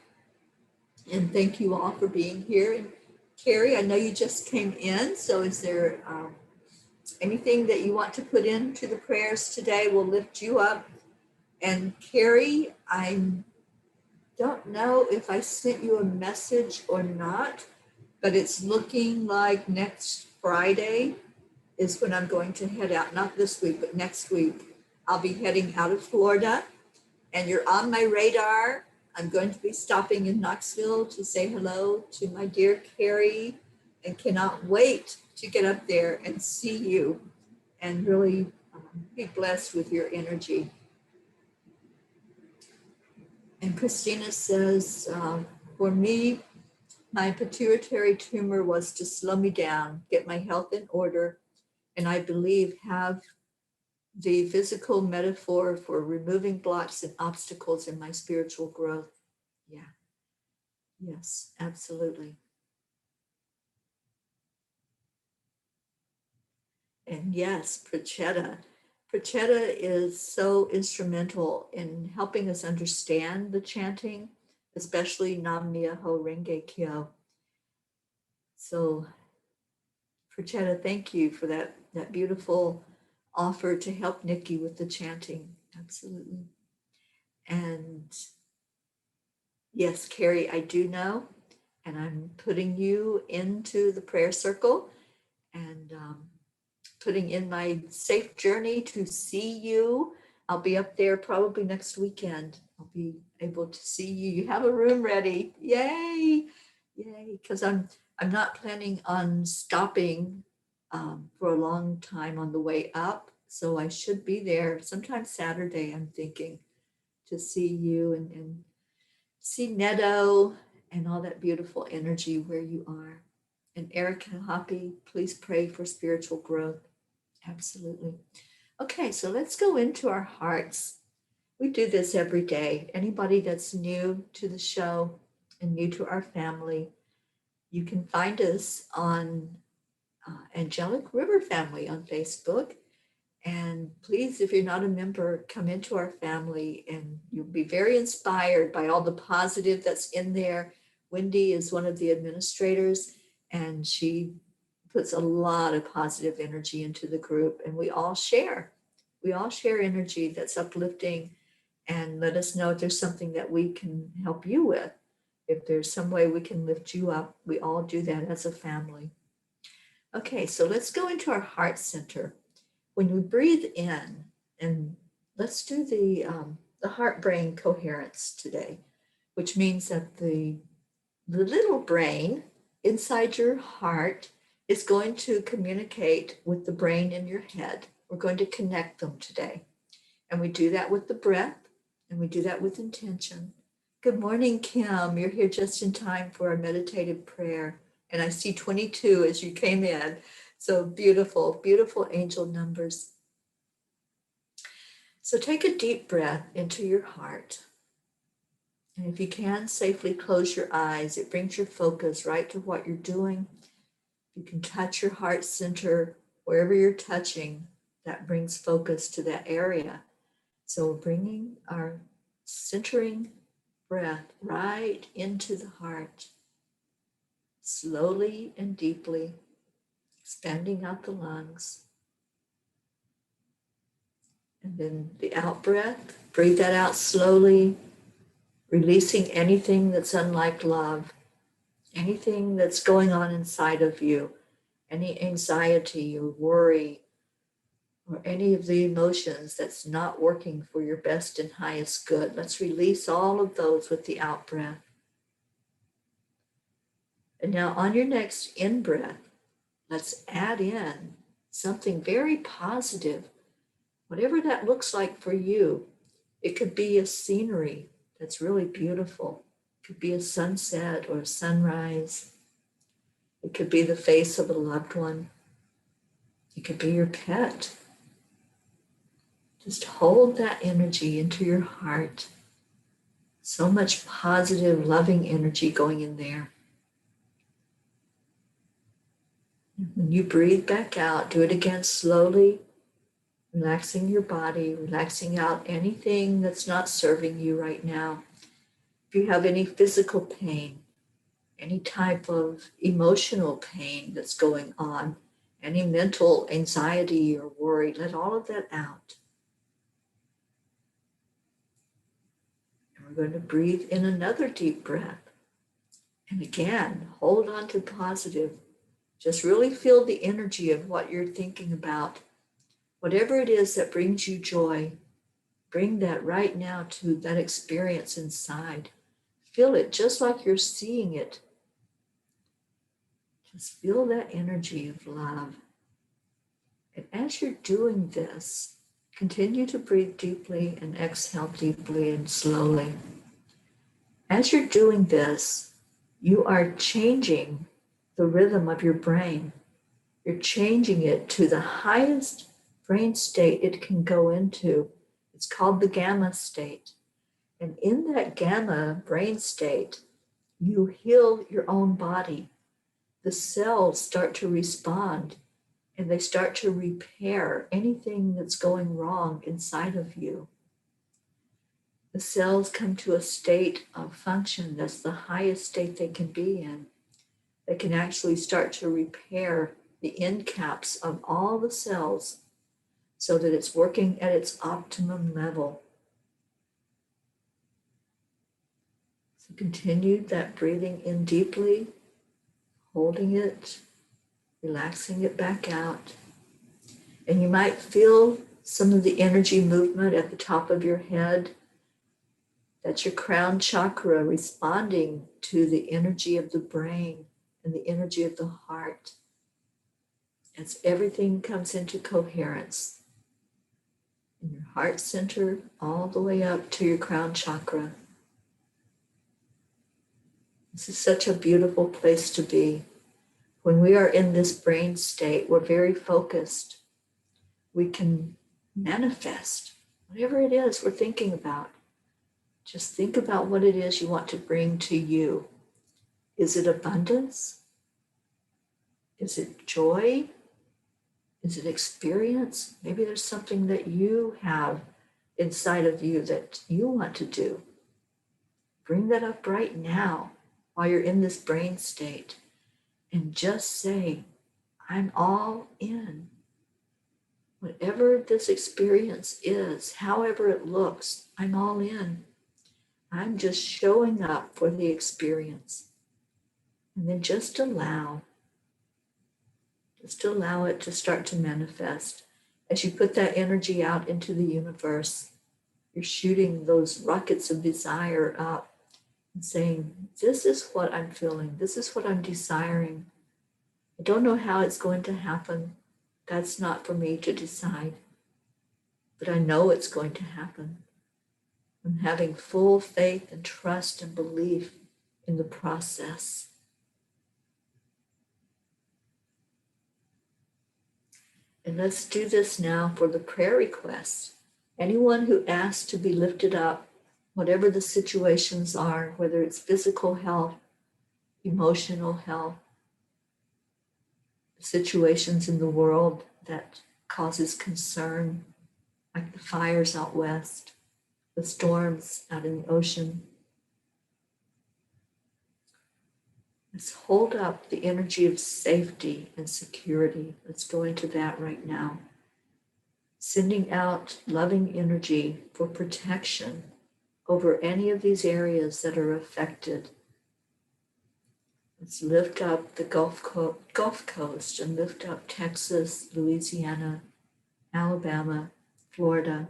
S1: And thank you all for being here. And Carrie, I know you just came in, so is there anything that you want to put into the prayers today? We'll lift you up. And Carrie, I don't know if I sent you a message or not, but it's looking like next Friday is when I'm going to head out. Not this week, but next week. I'll be heading out of Florida, and you're on my radar. I'm going to be stopping in Knoxville to say hello to my dear Carrie, and cannot wait to get up there and see you and really be blessed with your energy. And Christina says, for me, my pituitary tumor was to slow me down, get my health in order, and I believe have the physical metaphor for removing blocks and obstacles in my spiritual growth. Yeah. Yes, absolutely. And yes, Prachetta. Prachetta is so instrumental in helping us understand the chanting, especially Nam Myoho Renge Kyo. So, Prachetta, thank you for that beautiful offer to help Nikki with the chanting. Absolutely. And yes, Carrie, I do know, and I'm putting you into the prayer circle and putting in my safe journey to see you. I'll be up there probably next weekend. I'll be able to see you. You have a room ready. Yay. Yay. Because I'm not planning on stopping for a long time on the way up. So I should be there sometime Saturday, I'm thinking, to see you and see Neto and all that beautiful energy where you are. And Erica Hoppy, please pray for spiritual growth. Absolutely. Okay, so let's go into our hearts. We do this every day. Anybody that's new to the show and new to our family, you can find us on Angelic River Family on Facebook. And please, if you're not a member, come into our family and you'll be very inspired by all the positive that's in there. Wendy is one of the administrators, and she puts a lot of positive energy into the group, and we all share. We all share energy that's uplifting, and let us know if there's something that we can help you with. If there's some way we can lift you up, we all do that as a family. Okay, so let's go into our heart center. When we breathe in, and let's do the heart-brain coherence today, which means that the little brain inside your heart is going to communicate with the brain in your head. We're going to connect them today. And we do that with the breath, and we do that with intention. Good morning, Kim. You're here just in time for our meditative prayer. And I see 22 as you came in. So beautiful, beautiful angel numbers. So take a deep breath into your heart. And if you can, safely close your eyes. It brings your focus right to what you're doing. You can touch your heart center wherever you're touching. That brings focus to that area. So bringing our centering breath right into the heart, slowly and deeply, expanding out the lungs. And then the out breath, breathe that out slowly, releasing anything that's unlike love, anything that's going on inside of you, any anxiety or worry, or any of the emotions that's not working for your best and highest good. Let's release all of those with the out breath. And now on your next in breath, let's add in something very positive, whatever that looks like for you. It could be a scenery that's really beautiful. It could be a sunset or a sunrise. It could be the face of a loved one. It could be your pet. Just hold that energy into your heart. So much positive, loving energy going in there. When you breathe back out, do it again slowly, relaxing your body, relaxing out anything that's not serving you right now. If you have any physical pain, any type of emotional pain that's going on, any mental anxiety or worry. Let all of that out. And we're going to breathe in another deep breath. And again, hold on to positive. Just really feel the energy of what you're thinking about. Whatever it is that brings you joy, bring that right now to that experience inside. Feel it just like you're seeing it. Just feel that energy of love. And as you're doing this, continue to breathe deeply and exhale deeply and slowly. As you're doing this, you are changing the rhythm of your brain. You're changing it to the highest brain state it can go into. It's called the gamma state. And in that gamma brain state, you heal your own body. The cells start to respond and they start to repair anything that's going wrong inside of you. The cells come to a state of function that's the highest state they can be in. They can actually start to repair the end caps of all the cells so that it's working at its optimum level. So continue that breathing in deeply, holding it, relaxing it back out. And you might feel some of the energy movement at the top of your head. That's your crown chakra responding to the energy of the brain and the energy of the heart. As everything comes into coherence in your heart center all the way up to your crown chakra. This is such a beautiful place to be. When we are in this brain state, we're very focused. We can manifest whatever it is we're thinking about. Just think about what it is you want to bring to you. Is it abundance? Is it joy? Is it experience? Maybe there's something that you have inside of you that you want to do. Bring that up right now while you're in this brain state and just say, I'm all in. Whatever this experience is, however it looks, I'm all in. I'm just showing up for the experience. And then just allow it to start to manifest. As you put that energy out into the universe, you're shooting those rockets of desire up and saying, this is what I'm feeling. This is what I'm desiring. I don't know how it's going to happen. That's not for me to decide. But I know it's going to happen. I'm having full faith and trust and belief in the process. And let's do this now for the prayer requests. Anyone who asks to be lifted up, whatever the situations are, whether it's physical health, emotional health, situations in the world that causes concern, like the fires out west, the storms out in the ocean. Let's hold up the energy of safety and security. Let's go into that right now. Sending out loving energy for protection over any of these areas that are affected. Let's lift up the Gulf Coast and lift up Texas, Louisiana, Alabama, Florida.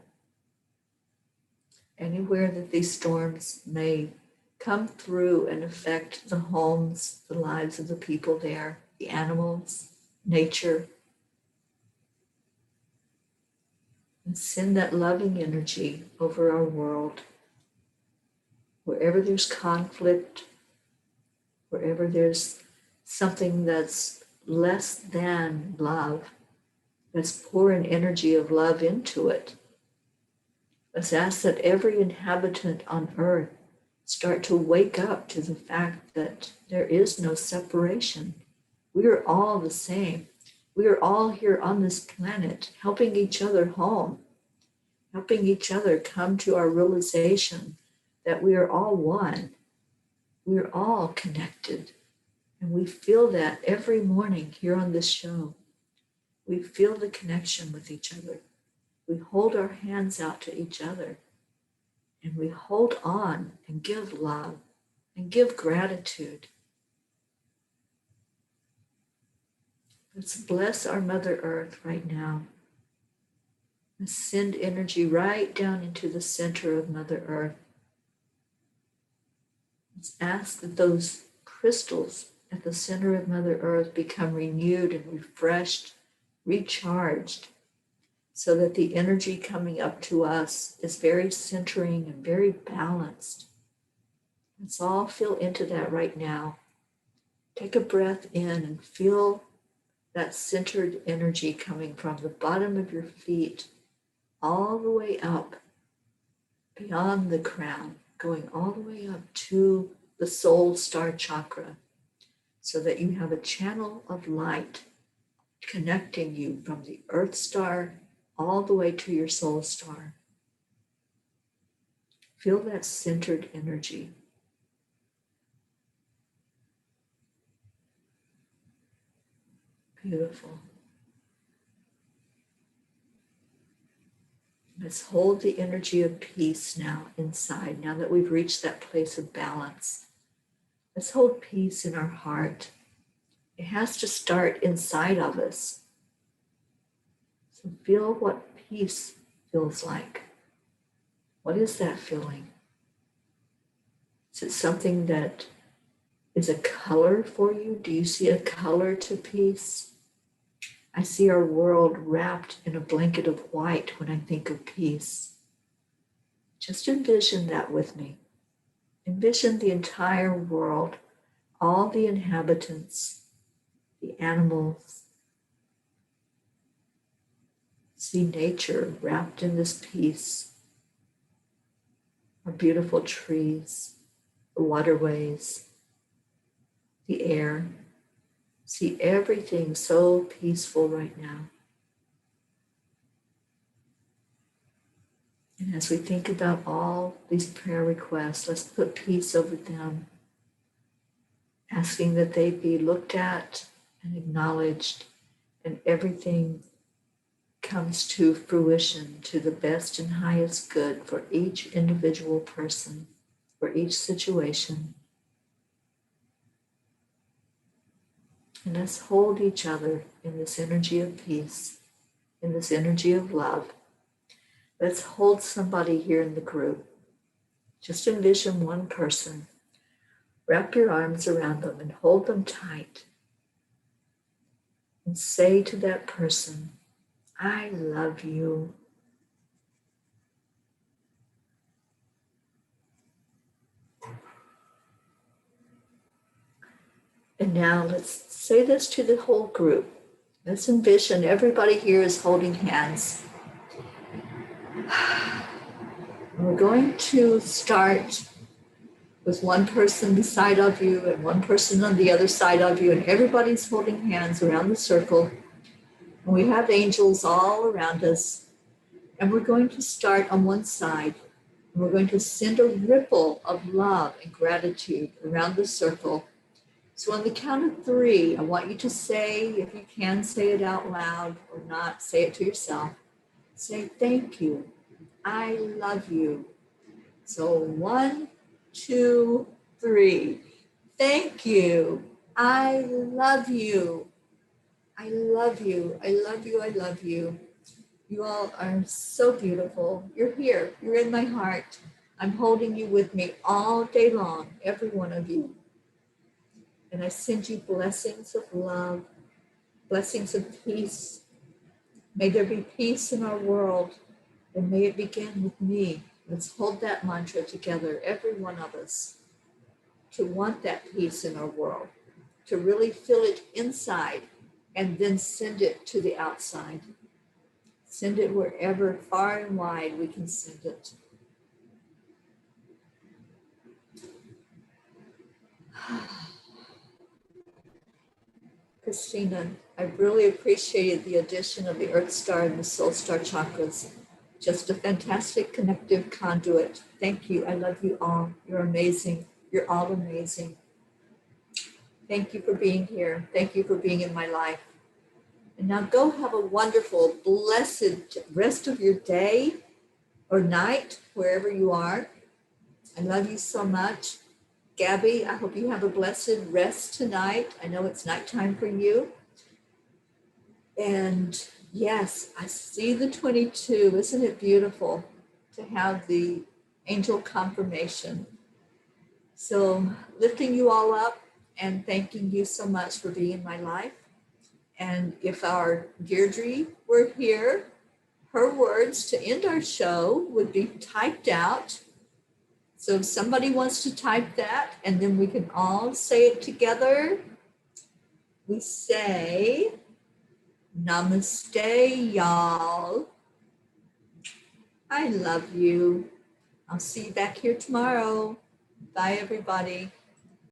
S1: Anywhere that these storms may come through and affect the homes, the lives of the people there, the animals, nature. And send that loving energy over our world. Wherever there's conflict, wherever there's something that's less than love, let's pour an energy of love into it. Let's ask that every inhabitant on earth start to wake up to the fact that there is no separation. We are all the same. We are all here on this planet, helping each other home, helping each other come to our realization that we are all one. We're all connected. And we feel that every morning here on this show. We feel the connection with each other. We hold our hands out to each other. And we hold on and give love and give gratitude. Let's bless our Mother Earth right now. Let's send energy right down into the center of Mother Earth. Let's ask that those crystals at the center of Mother Earth become renewed and refreshed, recharged, so that the energy coming up to us is very centering and very balanced. Let's all feel into that right now. Take a breath in and feel that centered energy coming from the bottom of your feet all the way up, beyond the crown, going all the way up to the soul star chakra, so that you have a channel of light connecting you from the earth star all the way to your soul star. Feel that centered energy. Beautiful. Let's hold the energy of peace now inside, now that we've reached that place of balance. Let's hold peace in our heart. It has to start inside of us. So feel what peace feels like. What is that feeling? Is it something that is a color for you? Do you see a color to peace? I see our world wrapped in a blanket of white when I think of peace. Just envision that with me. Envision the entire world, all the inhabitants, the animals. See nature wrapped in this peace. Our beautiful trees, the waterways, the air. See everything so peaceful right now. And as we think about all these prayer requests, let's put peace over them, asking that they be looked at and acknowledged, and everything comes to fruition to the best and highest good for each individual person, for each situation. And let's hold each other in this energy of peace, in this energy of love. Let's hold somebody here in the group. Just envision one person. Wrap your arms around them and hold them tight. And say to that person, I love you. And now let's say this to the whole group. Let's envision everybody here is holding hands. We're going to start with one person beside of you and one person on the other side of you, and everybody's holding hands around the circle. And we have angels all around us. And we're going to start on one side. And we're going to send a ripple of love and gratitude around the circle. So on the count of 3, I want you to say, if you can say it out loud or not, say it to yourself. Say, thank you. I love you. So 1, 2, 3. Thank you. I love you. I love you. I love you. I love you. You all are so beautiful. You're here. You're in my heart. I'm holding you with me all day long, every one of you. And I send you blessings of love, blessings of peace. May there be peace in our world, and may it begin with me. Let's hold that mantra together, every one of us, to want that peace in our world, to really feel it inside, and then send it to the outside. Send it wherever, far and wide, we can send it. Christina, I really appreciated the addition of the Earth Star and the Soul Star chakras. Just a fantastic connective conduit. Thank you. I love you all. You're amazing. You're You're all amazing. Thank you for being here. Thank you for being in my life. And now go have a wonderful, blessed rest of your day or night, wherever you are. I love you so much. Gabby, I hope you have a blessed rest tonight. I know it's nighttime for you. And yes, I see the 22. Isn't it beautiful to have the angel confirmation? So lifting you all up and thanking you so much for being in my life. And if our Deirdre were here, her words to end our show would be typed out. So if somebody wants to type that, and then we can all say it together. We say, namaste, y'all. I love you. I'll see you back here tomorrow. Bye, everybody.